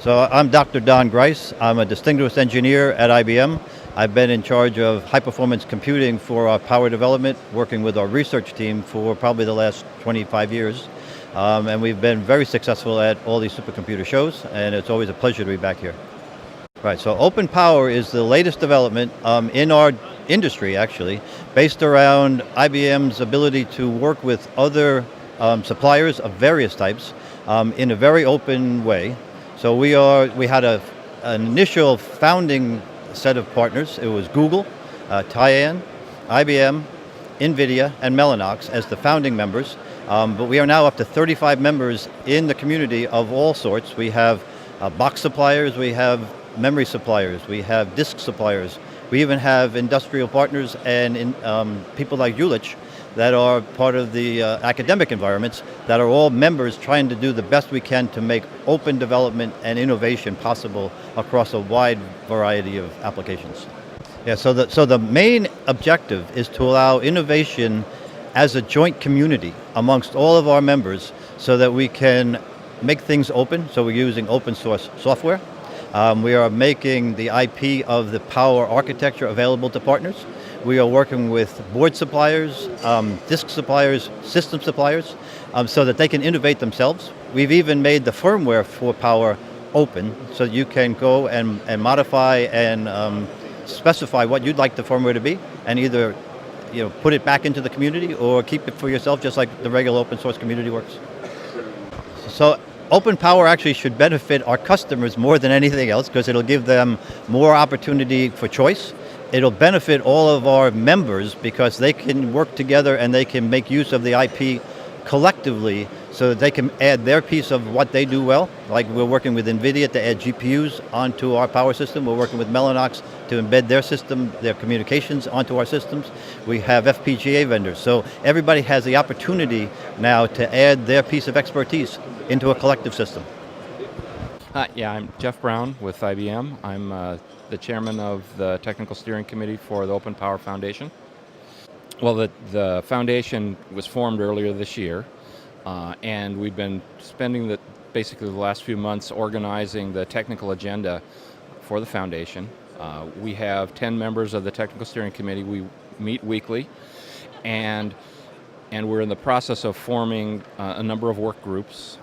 So I'm Dr. Don Grice. I'm a distinguished engineer at IBM. I've been in charge of high-performance computing for our power development, working with our research team for probably the last 25 years. And we've been very successful at all these supercomputer shows, and it's always a pleasure to be back here. Right, so openPOWER is the latest development in our industry, actually, based around IBM's ability to work with other suppliers of various types in a very open way. So we had an initial founding set of partners. It was Google, Tyan, IBM, NVIDIA, and Mellanox as the founding members. But we are now up to 35 members in the community of all sorts. We have box suppliers, we have memory suppliers, we have disk suppliers, we even have industrial partners and people like Jülich that are part of the academic environments that are all members trying to do the best we can to make open development and innovation possible across a wide variety of applications. Yeah, so the main objective is to allow innovation as a joint community amongst all of our members so that we can make things open, so we're using open source software. We are making the IP of the power architecture available to partners. We are working with board suppliers, disk suppliers, system suppliers, so that they can innovate themselves. We've even made the firmware for power open, so you can go and modify and specify what you'd like the firmware to be, and either put it back into the community or keep it for yourself, just like the regular open source community works. So openPOWER actually should benefit our customers more than anything else because it'll give them more opportunity for choice. It'll benefit all of our members because they can work together and they can make use of the IP collectively so that they can add their piece of what they do well. Like we're working with NVIDIA to add GPUs onto our power system. We're working with Mellanox to embed their system, their communications onto our systems. We have FPGA vendors. So everybody has the opportunity now to add their piece of expertise into a collective system. Yeah, I'm Jeff Brown with IBM. I'm the chairman of the technical steering committee for the openPOWER Foundation. Well, the foundation was formed earlier this year, and we've been spending basically the last few months organizing the technical agenda for the foundation. We have 10 members of the technical steering committee. We meet weekly, and we're in the process of forming a number of work groups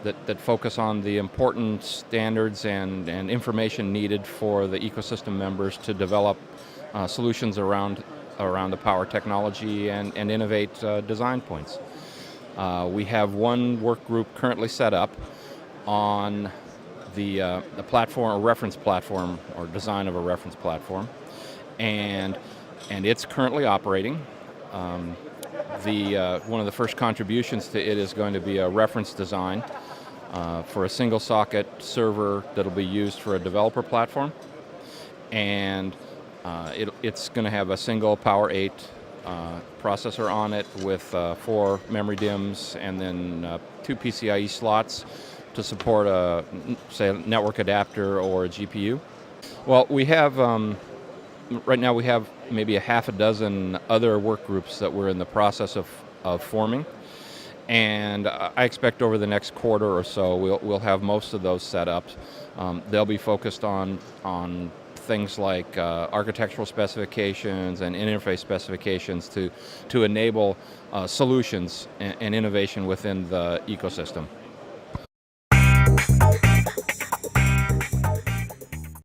that focus on the important standards and information needed for the ecosystem members to develop solutions around the power technology and innovate design points. We have one work group currently set up on the platform, a reference platform, or design of a reference platform, and it's currently operating. One of the first contributions to it is going to be a reference design for a single socket server that'll be used for a developer platform, and it's going to have a single Power 8 processor on it with 4 memory DIMMs and then 2 PCIe slots to support say a network adapter or a GPU. Well, we have right now we have maybe a half a dozen other work groups that we're in the process of forming, and I expect over the next quarter or so we'll have most of those set up. They'll be focused on things like architectural specifications and interface specifications to enable solutions and innovation within the ecosystem.